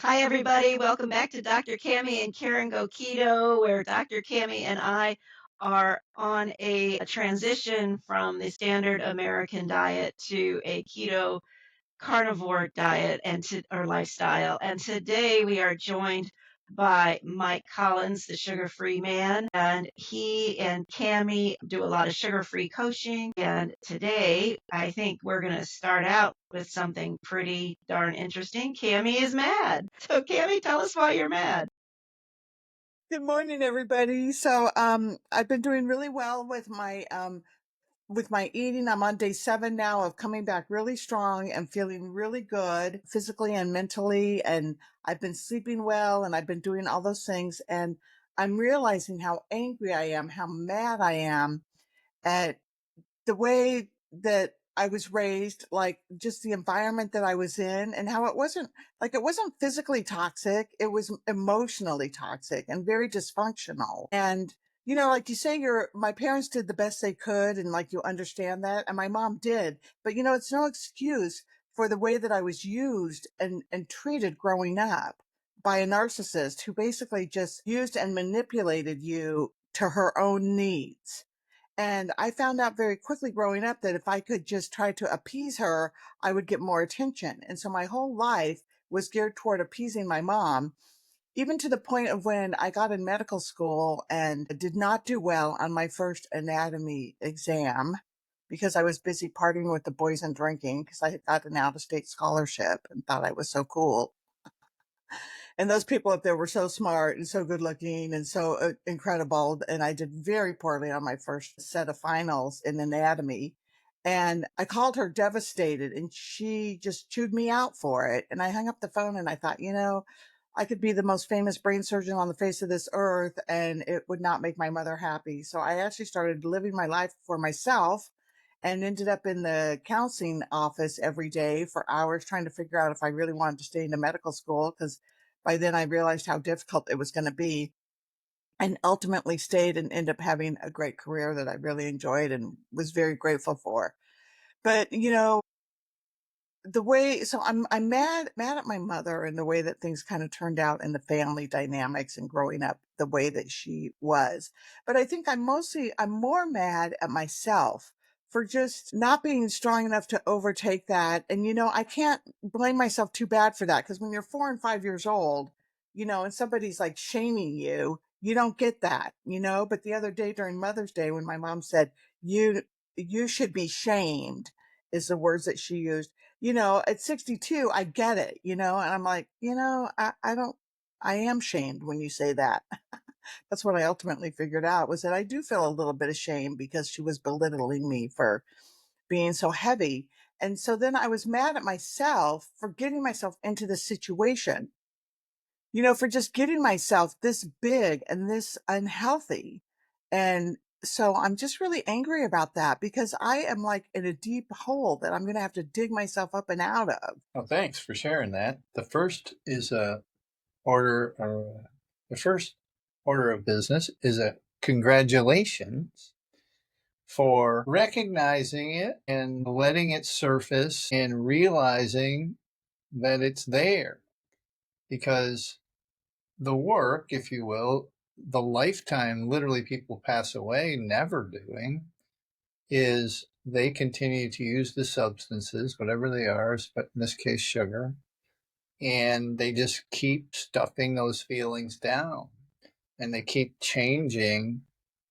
Hi, everybody. Welcome back to Dr. Cammy and Karen Go Keto, where Dr. Cammy and I are on a transition from the standard American diet to a keto carnivore diet or lifestyle. And today we are joined by Mike Collins, the sugar-free man, and he and Cammy do a lot of sugar-free coaching. And today I think we're going to start out with something pretty darn interesting. Cammy is mad. So Cammy, tell us why you're mad. Good morning, everybody. I've been doing really well with my eating. I'm on day 7 now of coming back really strong and feeling really good physically and mentally. And I've been sleeping well and I've been doing all those things. And I'm realizing how angry I am, how mad I am at the way that I was raised, like just the environment that I was in, and how it wasn't physically toxic, it was emotionally toxic and very dysfunctional. And like you say, my parents did the best they could, and like you understand that, and my mom did. But it's no excuse for the way that I was used and treated growing up by a narcissist who basically just used and manipulated you to her own needs. And I found out very quickly growing up that if I could just try to appease her, I would get more attention. And so my whole life was geared toward appeasing my mom, even to the point of when I got in medical school and did not do well on my first anatomy exam because I was busy partying with the boys and drinking because I had got an out of state scholarship and thought I was so cool. And those people up there were so smart and so good looking and so incredible. And I did very poorly on my first set of finals in anatomy. And I called her devastated and she just chewed me out for it. And I hung up the phone and I thought, I could be the most famous brain surgeon on the face of this earth and it would not make my mother happy. So I actually started living my life for myself and ended up in the counseling office every day for hours trying to figure out if I really wanted to stay into medical school, because by then I realized how difficult it was going to be, and ultimately stayed and ended up having a great career that I really enjoyed and was very grateful for. But, the way, so I'm mad at my mother and the way that things kind of turned out in the family dynamics and growing up the way that she was. But I think I'm more mad at myself for just not being strong enough to overtake that. And I can't blame myself too bad for that, because when you're 4 and 5 years old, and somebody's like shaming you, you don't get that. But the other day during Mother's Day, when my mom said, you should be shamed, is the words that she used. At 62, I get it, and I'm like, I don't, I am shamed when you say that. That's what I ultimately figured out, was that I do feel a little bit of shame because she was belittling me for being so heavy. And so then I was mad at myself for getting myself into this situation, for just getting myself this big and this unhealthy. And so I'm just really angry about that because I am like in a deep hole that I'm going to have to dig myself up and out of. Well, thanks for sharing that. Order, uh, the first order of business is a congratulations for recognizing it and letting it surface and realizing that it's there. Because the work, if you will, the lifetime literally people pass away never doing, is they continue to use the substances, whatever they are, but in this case, sugar, and they just keep stuffing those feelings down, and they keep changing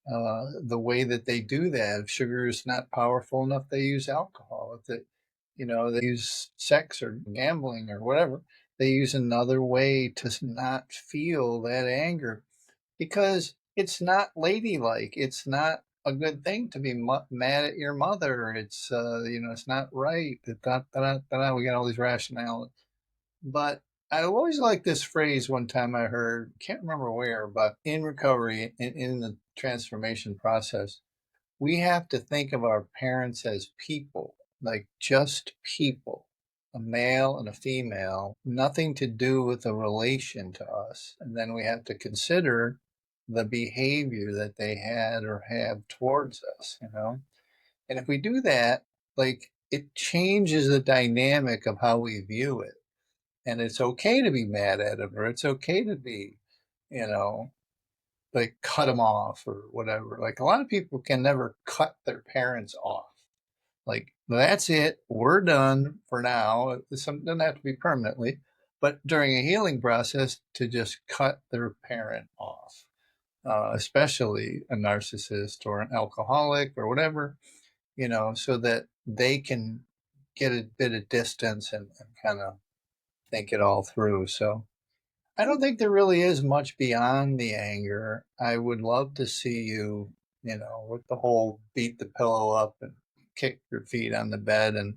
the way that they do that. If sugar is not powerful enough, they use alcohol. If they use sex or gambling or whatever, they use another way to not feel that anger, because it's not ladylike. It's not a good thing to be mad at your mother. It's not right. We got all these rationales. But I always liked this phrase one time I heard, can't remember where, but in recovery, in the transformation process, we have to think of our parents as people, like just people, a male and a female, nothing to do with a relation to us. And then we have to consider the behavior that they had or have towards us. And if we do that, like, it changes the dynamic of how we view it. and it's okay to be mad at them, or it's okay to be, you know, like cut them off or whatever. Like a lot of people can never cut their parents off. Like, that's it. We're done for now. It doesn't have to be permanently, but during a healing process, to just cut their parent off, especially a narcissist or an alcoholic or whatever, so that they can get a bit of distance and kind of think it all through. So I don't think there really is much beyond the anger. I would love to see you, with the whole beat the pillow up and kick your feet on the bed and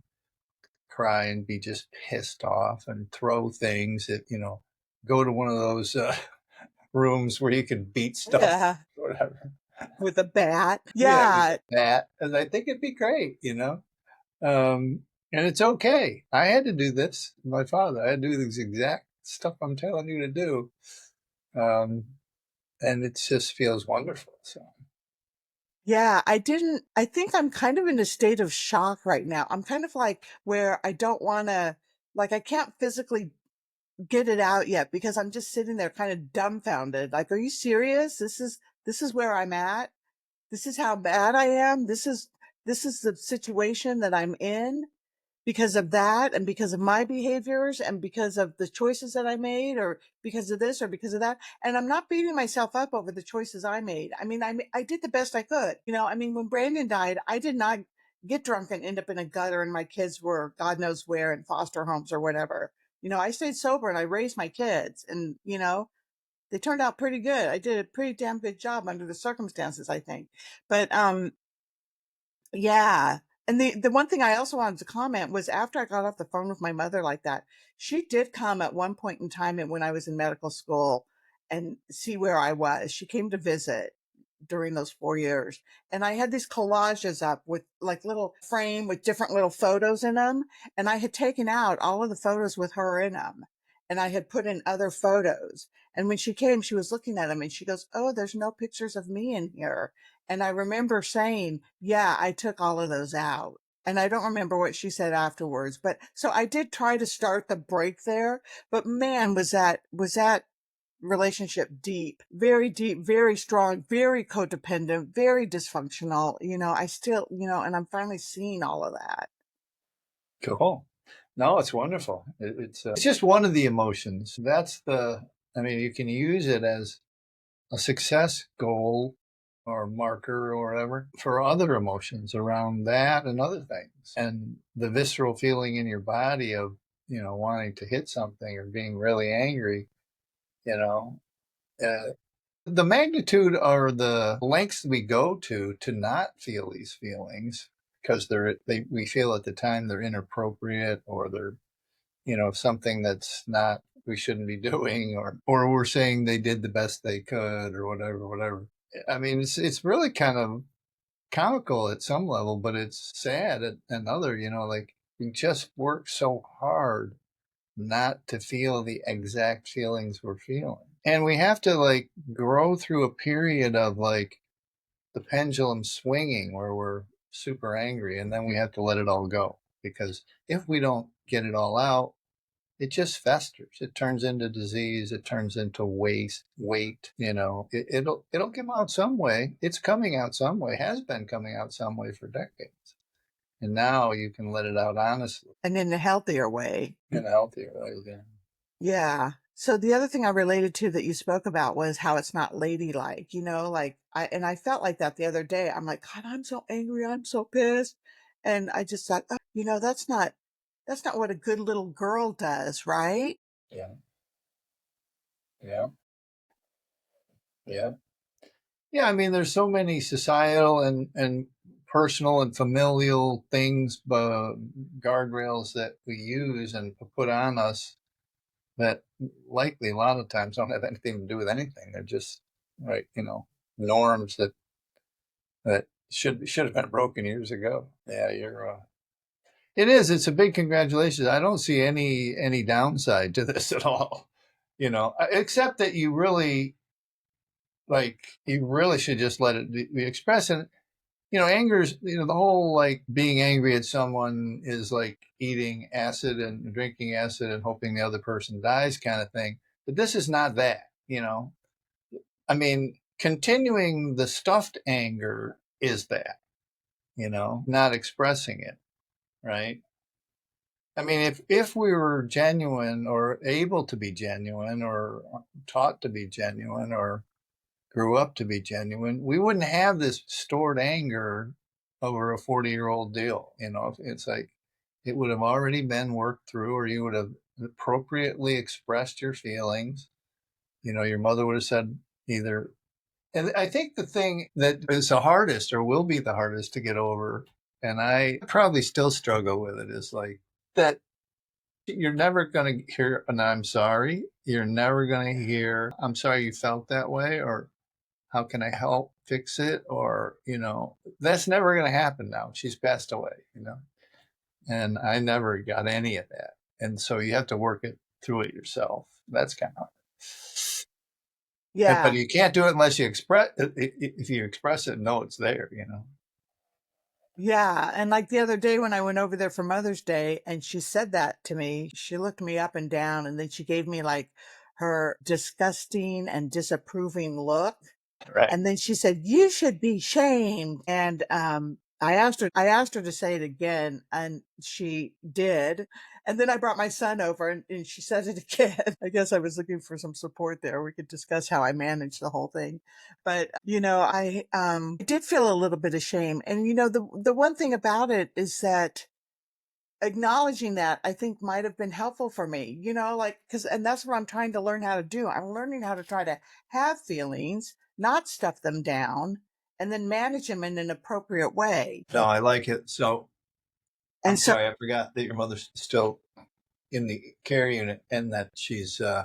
cry and be just pissed off and throw things at, go to one of those rooms where you can beat stuff, Yeah, or whatever. with a bat. Yeah, Yeah. with that. And I think it'd be great, and it's okay. I had to do this. My father, I had to do this exact stuff I'm telling you to do. And it just feels wonderful. So Yeah, I think I'm kind of in a state of shock right now. I'm kind of like where I don't want to, like, I can't physically get it out yet because I'm just sitting there kind of dumbfounded. Like, are you serious? This is where I'm at. This is how bad I am. This is the situation that I'm in because of that and because of my behaviors and because of the choices that I made or because of this or because of that. And I'm not beating myself up over the choices I made. I mean, I did the best I could. I mean, when Brandon died, I did not get drunk and end up in a gutter and my kids were God knows where in foster homes or whatever. I stayed sober and I raised my kids and, they turned out pretty good. I did a pretty damn good job under the circumstances, I think. But, yeah. And the one thing I also wanted to comment was after I got off the phone with my mother like that, she did come at one point in time and when I was in medical school and see where I was. She came to visit during those 4 years. And I had these collages up with like little frame with different little photos in them. And I had taken out all of the photos with her in them. And I had put in other photos. And when she came, she was looking at them and she goes, "Oh, there's no pictures of me in here." And I remember saying, "Yeah, I took all of those out." And I don't remember what she said afterwards, but so I did try to start the break there, but man, was that relationship deep, very strong, very codependent, very dysfunctional. I still, and I'm finally seeing all of that. cool. No, it's wonderful. It's just one of the emotions. I mean, you can use it as a success goal or marker or whatever for other emotions around that and other things. And the visceral feeling in your body of, wanting to hit something or being really angry, you know, uh, the magnitude or the lengths we go to not feel these feelings because we feel at the time they're inappropriate or they're, something that's not, we shouldn't be doing, or we're saying they did the best they could or whatever. I mean, it's really kind of comical at some level, but it's sad at another, like we just work so hard not to feel the exact feelings we're feeling. And we have to like grow through a period of like the pendulum swinging where we're super angry and then we have to let it all go. Because if we don't get it all out, it just festers. It turns into disease. It turns into weight. It'll come out some way. It's coming out some way. Has been coming out some way for decades. And now you can let it out honestly And in a healthier way. in a healthier way. Yeah. Yeah. So the other thing I related to that you spoke about was how it's not ladylike, like I felt like that the other day. I'm like, God, I'm so angry. I'm so pissed. And I just thought, oh, that's not what a good little girl does, right? Yeah. Yeah. Yeah. Yeah. I mean, there's so many societal and personal and familial things, guardrails that we use and put on us that likely a lot of times don't have anything to do with anything. They're just right, norms that should have been broken years ago. Yeah, you're. It is. It's a big congratulations. I don't see any downside to this at all. Except that you really should just let it be expressed. And anger is, the whole like being angry at someone is like eating acid and drinking acid and hoping the other person dies kind of thing. But this is not that, I mean, continuing the stuffed anger is that, not expressing it, right? I mean, if we were genuine or able to be genuine or taught to be genuine or grew up to be genuine, we wouldn't have this stored anger over a 40-year-old deal. It's like it would have already been worked through, or you would have appropriately expressed your feelings. Your mother would have said either. And I think the thing that is the hardest or will be the hardest to get over, and I probably still struggle with it, is like that you're never going to hear an I'm sorry. You're never going to hear, I'm sorry you felt that way, or how can I help fix it? Or, that's never going to happen now. She's passed away, and I never got any of that. And so you have to work it through it yourself. That's kind of, but Yeah. you can't do it unless you express it. If you express it, no, it's there, Yeah. And like the other day when I went over there for Mother's Day and she said that to me, she looked me up and down and then she gave me like her disgusting and disapproving look. Right. And then she said, "You should be shamed." And I asked her to say it again, and she did. And then I brought my son over, and she said it again. I guess I was looking for some support there. We could discuss how I managed the whole thing. But I did feel a little bit of shame. And the one thing about it is that acknowledging that I think might have been helpful for me, like, and that's what I'm trying to learn how to do. I'm learning how to try to have feelings, not stuff them down, and then manage them in an appropriate way. No, I like it. So I'm And so sorry, I forgot that your mother's still in the care unit and that she's, you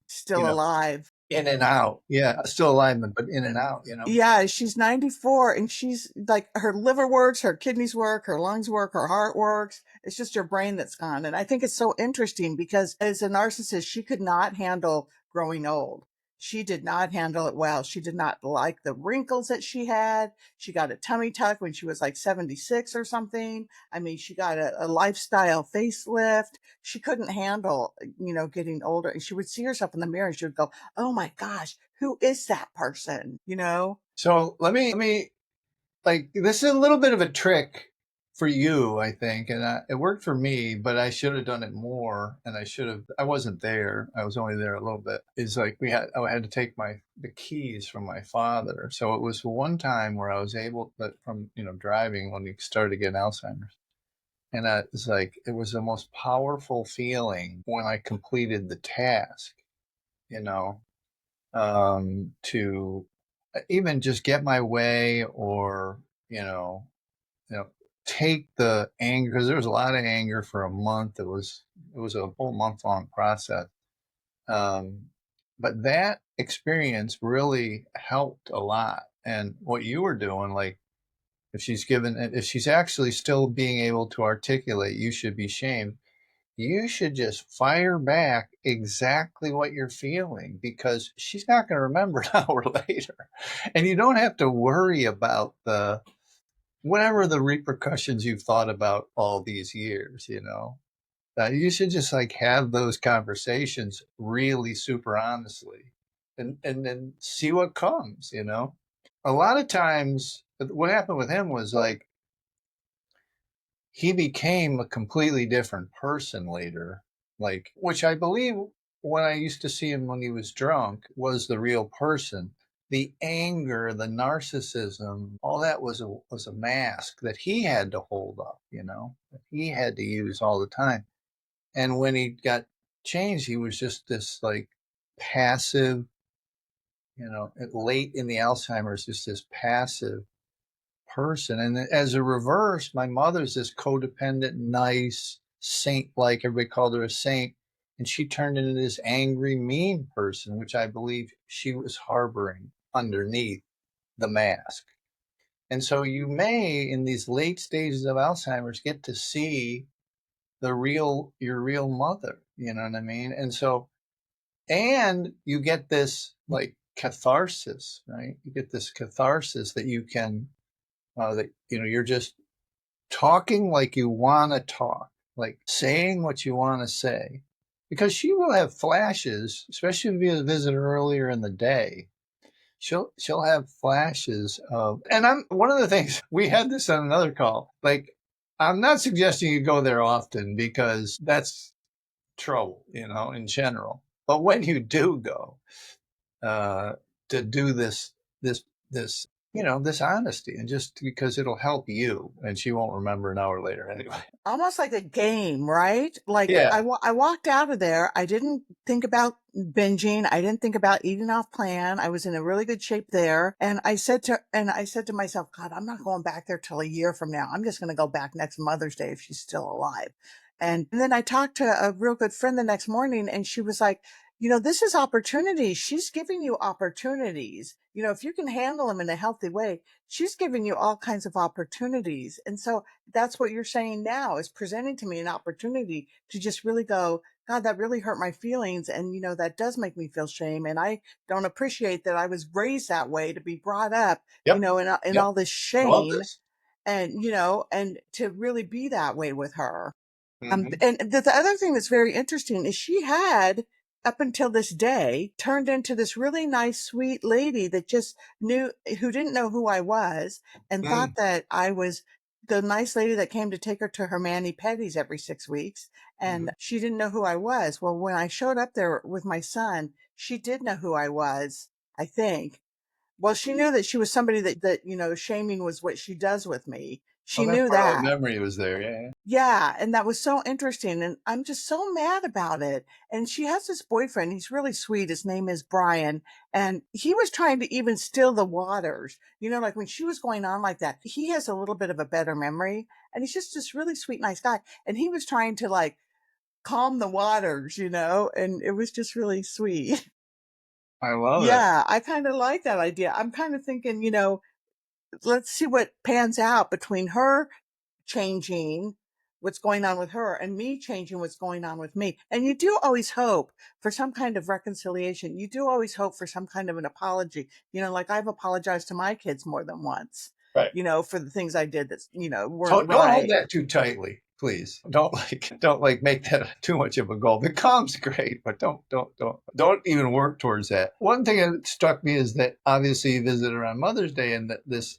still know, alive. in and out. Yeah, still alive, but in and out. Yeah, she's 94 and she's like her liver works, her kidneys work, her lungs work, her heart works. It's just her brain that's gone. And I think it's so interesting because as a narcissist, she could not handle growing old. She did not handle it well. She did not like the wrinkles that she had. She got a tummy tuck when she was like 76 or something. I mean, she got a lifestyle facelift. She couldn't handle, getting older. And she would see herself in the mirror and she would go, "Oh my gosh, who is that person?" So let me like this is a little bit of a trick for you, I think, and it worked for me, but I should have done it more, and I wasn't there. I was only there a little bit. Is like I had to take the keys from my father. So it was one time where I was able to, from driving when he started getting Alzheimer's. And it's like it was the most powerful feeling when I completed the task, you know, to even just get my way, or you know, you know, take the anger, because there was a lot of anger for a month. It was a whole month-long process. Um, but that experience really helped a lot. And what you were doing, like if she's actually still being able to articulate, you should be shamed. You should just fire back exactly what you're feeling, because she's not going to remember an hour later. And you don't have to worry about whatever the repercussions you've thought about all these years. You should just like have those conversations really super honestly, and then see what comes. A lot of times what happened with him was like he became a completely different person later, like, which I believe when I used to see him when he was drunk was the real person. The anger, the narcissism, all that was a mask that he had to hold up, that he had to use all the time. And when he got changed, he was just this like passive, late in the Alzheimer's, just this passive person. And as a reverse, my mother's this codependent, nice, saint like, everybody called her a saint. And she turned into this angry, mean person, which I believe she was harboring underneath the mask. And so you may, in these late stages of Alzheimer's, get to see your real mother. You know what I mean? And you get this like catharsis, right? You get this catharsis that you can that, you're just talking like you want to talk, like saying what you want to say, because she will have flashes, especially if you visit her earlier in the day. She'll have flashes of, and I'm one of the things we had this on another call. Like, I'm not suggesting you go there often because that's trouble, in general. But when you do go, to do this, this honesty, and just because it'll help you, and she won't remember an hour later anyway. Almost like a game, right? Like Yeah. I walked out of there. I didn't think about binging. I didn't think about eating off plan. I was in a really good shape there. And I said to myself, God, I'm not going back there till a year from now. I'm just going to go back next Mother's Day if she's still alive. And then I talked to a real good friend the next morning, and she was like, this is opportunity. She's giving you opportunities. If you can handle them in a healthy way, she's giving you all kinds of opportunities. And so that's what you're saying now, is presenting to me an opportunity to just really go, God, that really hurt my feelings. And, that does make me feel shame. And I don't appreciate that I was raised that way, to be brought up, Yep. in Yep. all this I love shame, this. and, and to really be that way with her. Mm-hmm. And the other thing that's very interesting is she had, up until this day, turned into this really nice, sweet lady that just who didn't know who I was, and thought that I was the nice lady that came to take her to her mani-pedis every 6 weeks. And she didn't know who I was. Well, when I showed up there with my son, she did know who I was, I think. Well, she knew that she was somebody that shaming was what she does with me. She Oh, that knew part of the that. memory was there. Yeah. Yeah, and that was so interesting, and I'm just so mad about it. And she has this boyfriend, he's really sweet, his name is Brian, and he was trying to even still the waters. Like when she was going on like that, he has a little bit of a better memory, and he's just this really sweet, nice guy. And he was trying to like calm the waters, and it was just really sweet. I love it. Yeah, I kind of like that idea. I'm kind of thinking, let's see what pans out between her changing what's going on with her and me changing what's going on with me. And you do always hope for some kind of reconciliation. You do always hope for some kind of an apology. Like I've apologized to my kids more than once, Right. for the things I did that, weren't Don't hold right. that too tightly, please. Don't make that too much of a goal. The calm's great, but don't even work towards that. One thing that struck me is that obviously you visited her on Mother's Day, and that this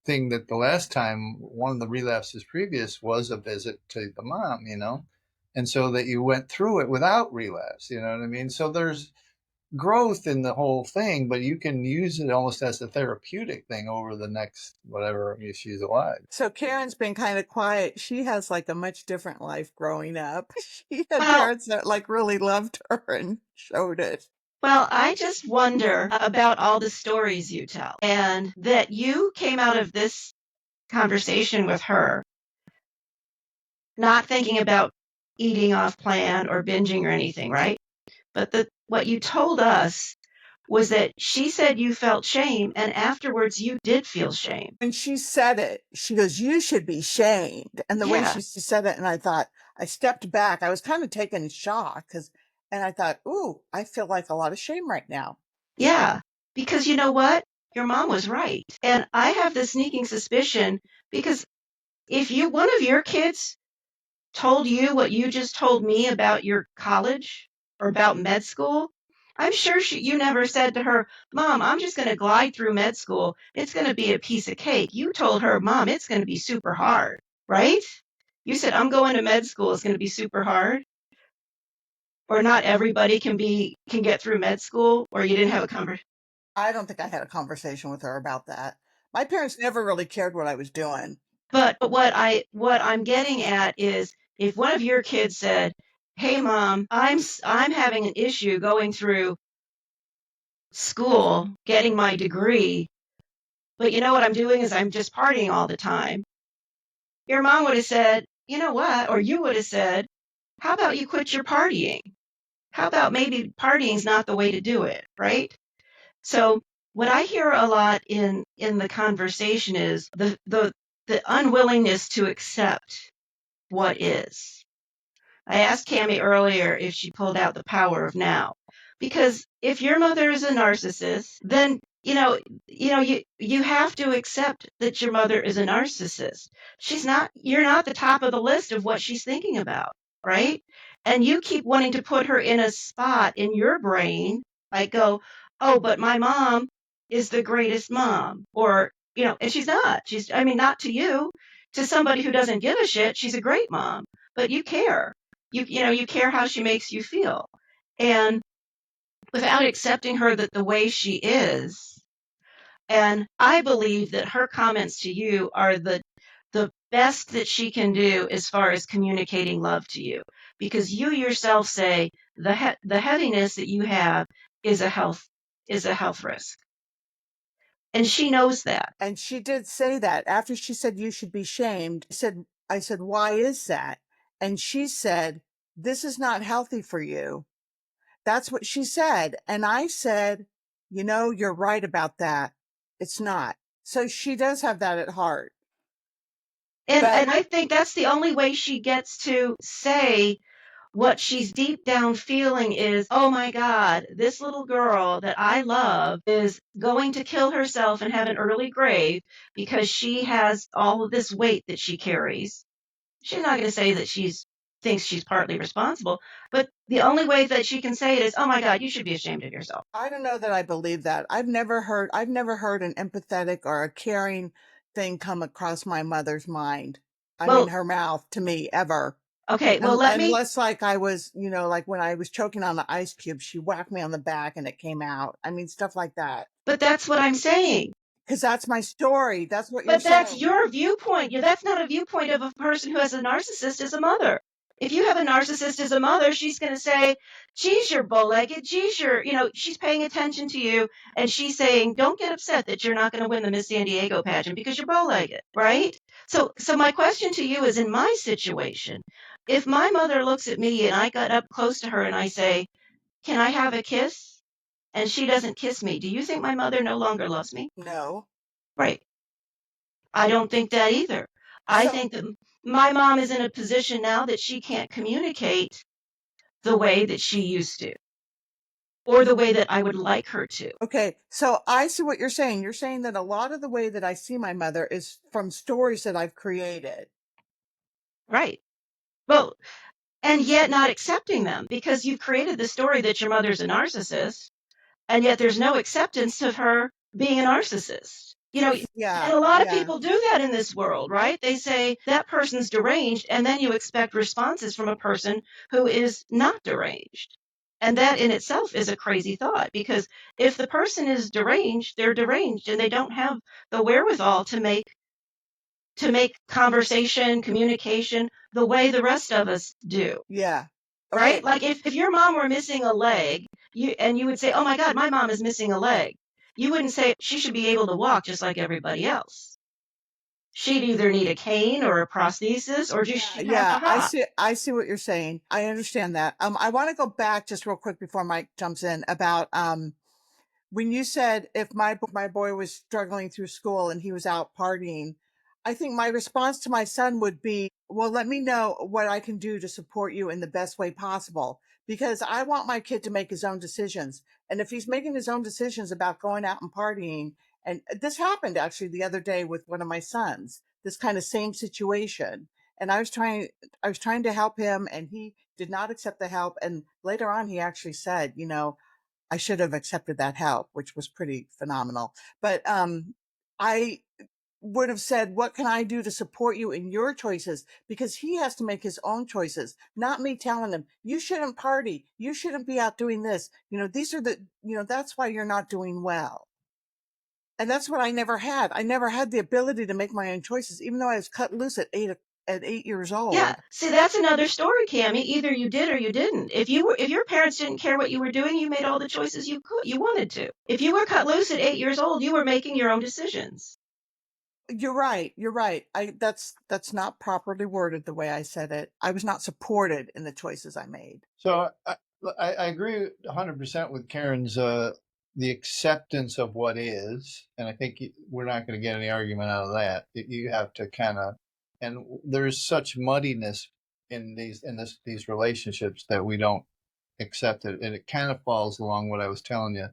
thing that the last time, one of the relapses previous, was a visit to the mom, and so that you went through it without relapse, you know what I mean? So there's growth in the whole thing, but you can use it almost as a therapeutic thing over the next whatever, if she's alive. So Karen's been kind of quiet. She has like a much different life growing up. She had Well, parents that like really loved her and showed it. well, I just wonder about all the stories you tell, and that you came out of this conversation with her not thinking about eating off plan or binging or anything, right? But what you told us was that she said you felt shame, and afterwards you did feel shame. When she said it, she goes, "You should be shamed." And the way Yeah, she said it, and I thought, I stepped back. I was kind of taken in shock and I thought, ooh, I feel like a lot of shame right now. yeah. Because you know what? Your mom was right. And I have the sneaking suspicion, because if one of your kids told you what you just told me about your college or about med school, I'm sure you never said to her, Mom, I'm just going to glide through med school. It's going to be a piece of cake. You told her, Mom, it's going to be super hard, right? You said, I'm going to med school. It's going to be super hard. Or not everybody can get through med school, or you didn't have a conversation. I don't think I had a conversation with her about that. My parents never really cared what I was doing. But what I'm getting at is, if one of your kids said, "Hey, Mom, I'm having an issue going through school, getting my degree, but you know what I'm doing is I'm just partying all the time," your mom would have said, "You know what?" Or you would have said, "How about you quit your partying? How about maybe partying's not the way to do it, right?" So what I hear a lot in the conversation is the unwillingness to accept what is. I asked Cammy earlier if she pulled out the power of now. Because if your mother is a narcissist, then you have to accept that your mother is a narcissist. You're not the top of the list of what she's thinking about, right? And you keep wanting to put her in a spot in your brain, like go, oh, but my mom is the greatest mom, or, and she's not. I mean, not to you, to somebody who doesn't give a shit, she's a great mom, but you care. You care how she makes you feel. And without accepting her that the way she is, and I believe that her comments to you are the best that she can do as far as communicating love to you, because you yourself say the heaviness that you have is a health risk, and she knows that. And she did say that after she said you should be shamed. I said, why is that? And she said, this is not healthy for you. That's what she said. And I said, you're right about that. It's not. So she does have that at heart. And I think that's the only way she gets to say what she's deep down feeling is, oh my God, this little girl that I love is going to kill herself and have an early grave because she has all of this weight that she carries. She's not going to say that thinks she's partly responsible, but the only way that she can say it is, oh my God, you should be ashamed of yourself. I don't know that I believe that. I've never heard an empathetic or a caring thing come across my mother's mind. I mean, Well, her mouth to me ever. okay, well, Unless like I was, like when I was choking on the ice cube, she whacked me on the back and it came out. I mean, stuff like that. but that's what I'm saying. Because that's my story. That's what you're But that's saying. your viewpoint. That's not a viewpoint of a person who has a narcissist as a mother. If you have a narcissist as a mother, she's going to say, geez, you're bow-legged. Geez, she's paying attention to you. And she's saying, don't get upset that you're not going to win the Miss San Diego pageant because you're bow-legged, right? So my question to you is, in my situation, if my mother looks at me and I got up close to her and I say, can I have a kiss? And she doesn't kiss me, do you think my mother no longer loves me? No. Right. I don't think that either. I think that my mom is in a position now that she can't communicate the way that she used to, or the way that I would like her to. Okay, so I see what you're saying. You're saying that a lot of the way that I see my mother is from stories that I've created. Right. Well, and yet not accepting them, because you've created the story that your mother's a narcissist, and yet there's no acceptance of her being a narcissist. Yeah, And a lot of yeah. people do that in this world, right? They say that person's deranged, and then you expect responses from a person who is not deranged. And that in itself is a crazy thought, because if the person is deranged, they're deranged and they don't have the wherewithal to make conversation, communication the way the rest of us do. Yeah. Right? Okay. Like if your mom were missing a leg, you would say, "Oh my God, my mom is missing a leg." You wouldn't say she should be able to walk just like everybody else. She'd either need a cane or a prosthesis, or just she'd have to Yeah, hop. I see what you're saying. I understand that. I want to go back just real quick before Mike jumps in about when you said if my boy was struggling through school and he was out partying, I think my response to my son would be, well, let me know what I can do to support you in the best way possible, because I want my kid to make his own decisions. And if he's making his own decisions about going out and partying, and this happened actually the other day with one of my sons, this kind of same situation. And I was trying to help him and he did not accept the help. And later on, he actually said, I should have accepted that help, which was pretty phenomenal. But I would have said, what can I do to support you in your choices? Because he has to make his own choices, not me telling him, you shouldn't party. You shouldn't be out doing this. These are that's why you're not doing well. And that's what I never had. I never had the ability to make my own choices, even though I was cut loose at 8 years Yeah, old. see, that's another story, Cammy. Either you did or you didn't. If your parents didn't care what you were doing, you made all the choices you wanted to. If you were cut loose at 8 years old, you were making your own decisions. You're right. You're right. That's not properly worded the way I said it. I was not supported in the choices I made. So I agree 100% with Karen's the acceptance of what is, and I think we're not going to get any argument out of that. You have to kind of, and there's such muddiness in these relationships that we don't accept it, and it kind of falls along what I was telling you,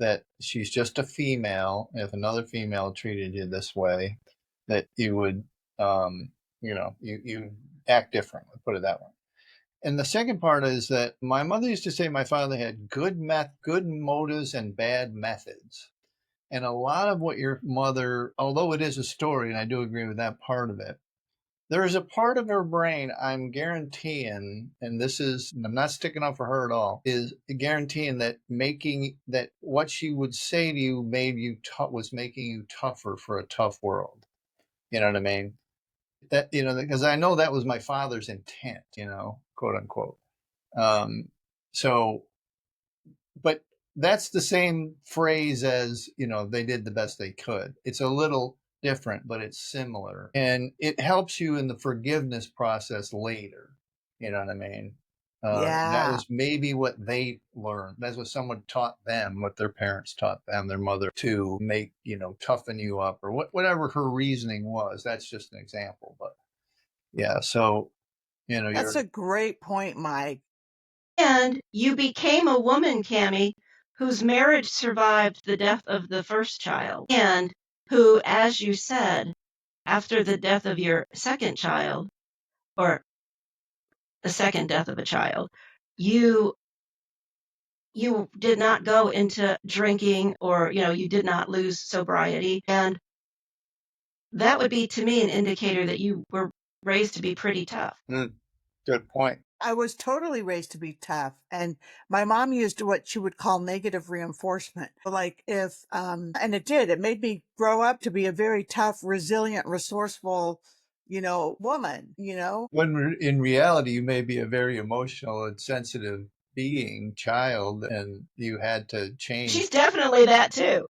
that she's just a female. If another female treated you this way, that you would, you act differently, put it that way. And the second part is that my mother used to say my father had good motives and bad methods. And a lot of what your mother, although it is a story, and I do agree with that part of it, there is a part of her brain, I'm guaranteeing, and this is, I'm not sticking up for her at all, is guaranteeing that what she would say to you was making you tougher for a tough world. You know what I mean? That, because I know that was my father's intent, quote unquote. So, but that's the same phrase as, they did the best they could. It's a little different, but it's similar. And it helps you in the forgiveness process later. You know what I mean? That was maybe what they learned. That's what someone taught them, what their parents taught them, their mother, to make, toughen you up, or whatever her reasoning was. That's just an example. But yeah, so, That's a great point, Mike. And you became a woman, Cammy, whose marriage survived the death of the first child, and who, as you said, after the death of your second child, or the second death of a child, you did not go into drinking, or you did not lose sobriety, and that would be, to me, an indicator that you were raised to be pretty tough. Good point. I was totally raised to be tough, and my mom used what she would call negative reinforcement. Like if, and it made me grow up to be a very tough, resilient, resourceful, woman, When in reality, you may be a very emotional and sensitive child, and you had to change. She's definitely that too.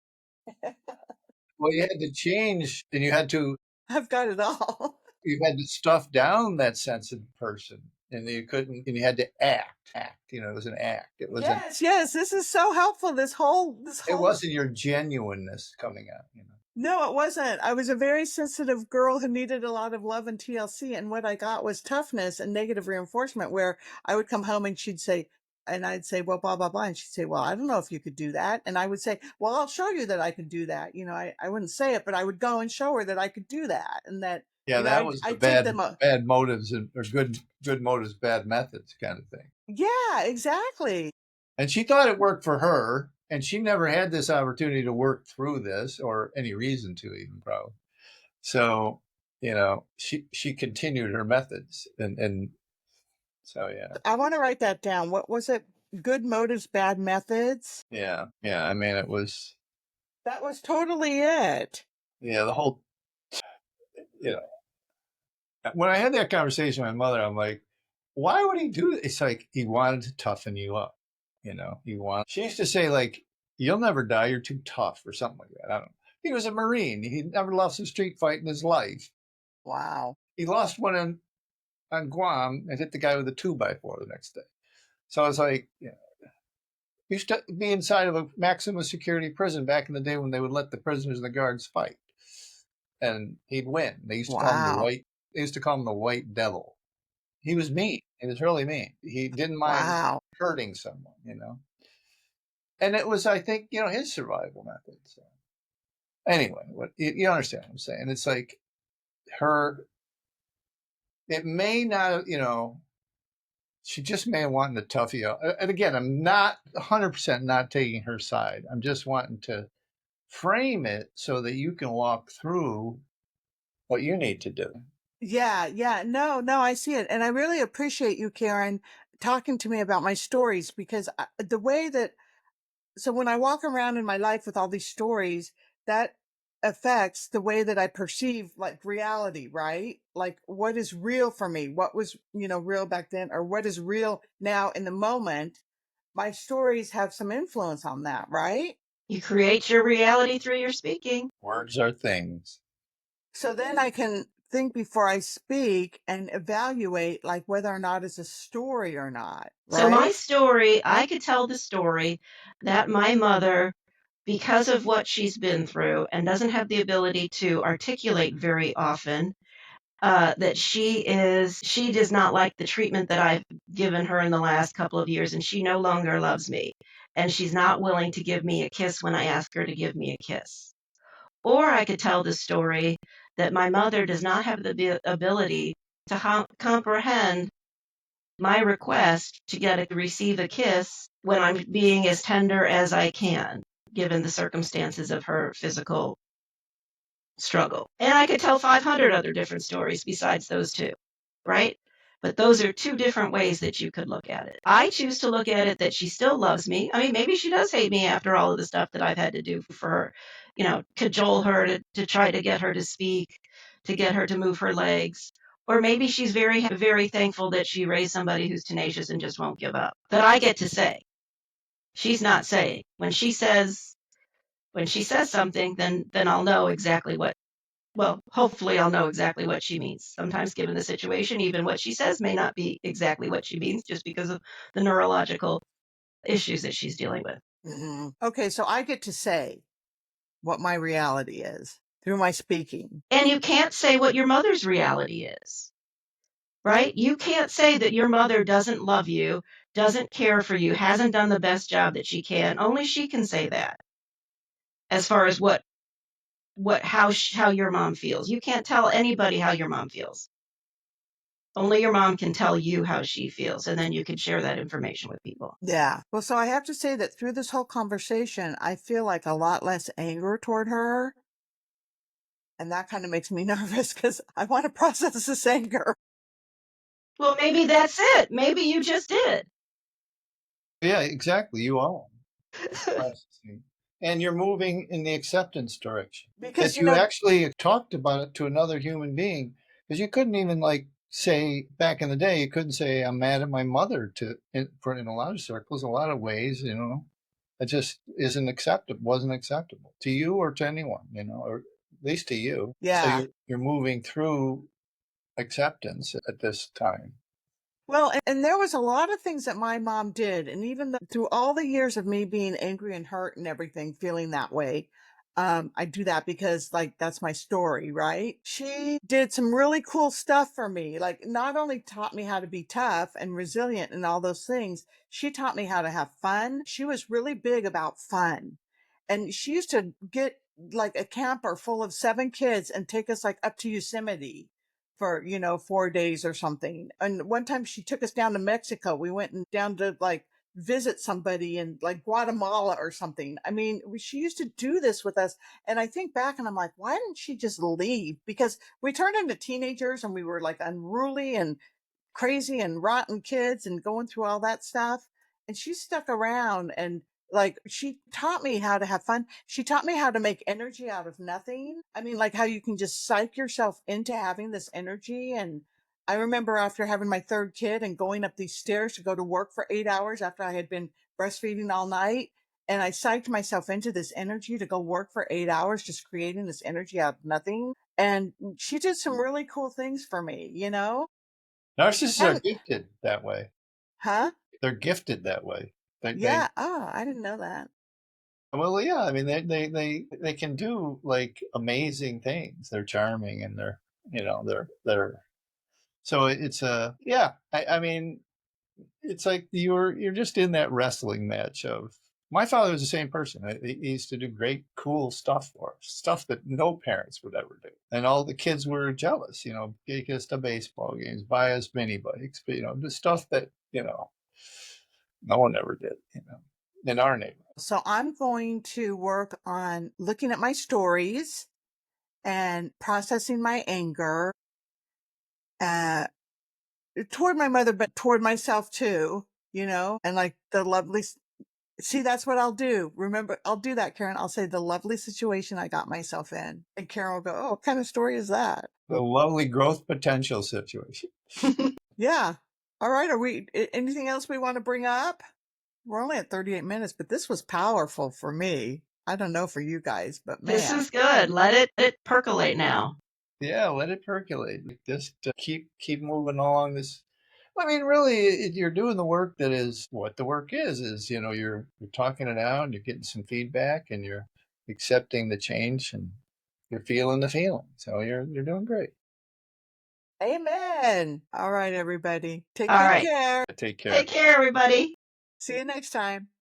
Well, you had to change, and you had to. I've got it all. You had to stuff down that sensitive person, and you couldn't, and you had to act. It was an act. It was yes. This is so helpful. This whole. It wasn't your genuineness coming out. No, it wasn't. I was a very sensitive girl who needed a lot of love and TLC, and what I got was toughness and negative reinforcement. Where I would come home and she'd say, and I'd say, well, blah blah blah, and she'd say, well, I don't know if you could do that, and I would say, well, I'll show you that I could do that. I wouldn't say it, but I would go and show her that I could do that, and that. Yeah, that was the bad motives or good motives, bad methods kind of thing. Yeah, exactly. And she thought it worked for her, and she never had this opportunity to work through this, or any reason to even, probably. So, she continued her methods, and so, yeah. I want to write that down. What was it? Good motives, bad methods? Yeah. I mean, it was. That was totally it. Yeah, the whole, when I had that conversation with my mother, I'm like, why would he do it? It's like he wanted to toughen you up. She used to say, like, you'll never die, you're too tough, or something like that. I don't know. He was a Marine. He never lost a street fight in his life. Wow. He lost one on Guam and hit the guy with a 2x4 the next day. So I was like, he used to be inside of a maximum security prison back in the day when they would let the prisoners and the guards fight. And he'd win. They used to call him the White Devil. He was mean. He was really mean. He didn't mind hurting someone, And it was, I think, his survival method. So anyway, you understand what I'm saying? It's like it may not, she just may have wanted to tough you out. And again, I'm not 100% not taking her side. I'm just wanting to frame it so that you can walk through what you need to do. Yeah. No, I see it. And I really appreciate you, Karen, talking to me about my stories, because the way that, so when I walk around in my life with all these stories, that affects the way that I perceive like reality, right? Like what is real for me? What was, real back then, or what is real now in the moment? My stories have some influence on that, right? You create your reality through your speaking. Words are things. So then I can think before I speak and evaluate like whether or not it's a story or not. Right? So my story, I could tell the story that my mother, because of what she's been through and doesn't have the ability to articulate very often, that she does not like the treatment that I've given her in the last couple of years, and she no longer loves me. And she's not willing to give me a kiss when I ask her to give me a kiss. Or I could tell the story that my mother does not have the ability to comprehend my request to receive a kiss when I'm being as tender as I can, given the circumstances of her physical struggle. And I could tell 500 other different stories besides those two, right? But those are two different ways that you could look at it. I choose to look at it that she still loves me. I mean, maybe she does hate me after all of the stuff that I've had to do for her, cajole her to try to get her to speak, to get her to move her legs. Or maybe she's very, very thankful that she raised somebody who's tenacious and just won't give up. That I get to say. She's not saying. When she says something, then I'll know exactly hopefully I'll know exactly what she means. Sometimes, given the situation, even what she says may not be exactly what she means just because of the neurological issues that she's dealing with. Mm-hmm. Okay, so I get to say what my reality is through my speaking. And you can't say what your mother's reality is, right? You can't say that your mother doesn't love you, doesn't care for you, hasn't done the best job that she can. Only she can say that as far as how your mom feels. You can't tell anybody how your mom feels. Only your mom can tell you how she feels, and then you can share that information with people. Yeah. Well, so I have to say that through this whole conversation, I feel like a lot less anger toward her. And that kind of makes me nervous because I want to process this anger. Well, maybe that's it. Maybe you just did. Yeah, exactly. You are processing. And you're moving in the acceptance direction. Because, That you actually talked about it to another human being. Because you couldn't even say back in the day, you couldn't say I'm mad at my mother in a lot of circles, a lot of ways, it just wasn't acceptable to you or to anyone, or at least to you. Yeah. So you're moving through acceptance at this time. Well, and there was a lot of things that my mom did. And even through all the years of me being angry and hurt and everything, feeling that way, I do that because that's my story, right? She did some really cool stuff for me. Like not only taught me how to be tough and resilient and all those things, she taught me how to have fun. She was really big about fun. And she used to get like a camper full of 7 kids and take us up to Yosemite for 4 days or something. And one time she took us down to Mexico. We went down to visit somebody in Guatemala or something. I mean, she used to do this with us. And I think back and I'm like, why didn't she just leave? Because we turned into teenagers and we were unruly and crazy and rotten kids and going through all that stuff. And she stuck around and she taught me how to have fun. She taught me how to make energy out of nothing. I mean, how you can just psych yourself into having this energy. And I remember after having my 3rd kid and going up these stairs to go to work for 8 hours after I had been breastfeeding all night. And I psyched myself into this energy to go work for 8 hours, just creating this energy out of nothing. And she did some really cool things for me, Narcissists are gifted that way. Huh? They're gifted that way. Yeah. Oh, I didn't know that. Well, yeah. I mean, they can do amazing things. They're charming and they're. So it's yeah. I mean, it's like you're just in that wrestling match of. My father was the same person. He used to do great, cool stuff for us, stuff that no parents would ever do. And all the kids were jealous, take us to baseball games, buy us mini bikes, but, the stuff that, no one ever did, in our neighborhood. So I'm going to work on looking at my stories and processing my anger uh, toward my mother, but toward myself too, and the lovely. See, that's what I'll do. Remember, I'll do that, Karen. I'll say the lovely situation I got myself in. And Karen will go, oh, what kind of story is that? The lovely growth potential situation. Yeah. All right. Anything else we want to bring up? We're only at 38 minutes, but this was powerful for me. I don't know for you guys, but man. This is good. Let it percolate now. Yeah, let it percolate. Just keep moving along this. I mean, really, you're doing the work that is what the work is you're talking it out and you're getting some feedback and you're accepting the change and you're feeling the feeling. So you're doing great. Amen. All right, everybody. Take All good right. care. Take care. Take care, everybody. See you next time.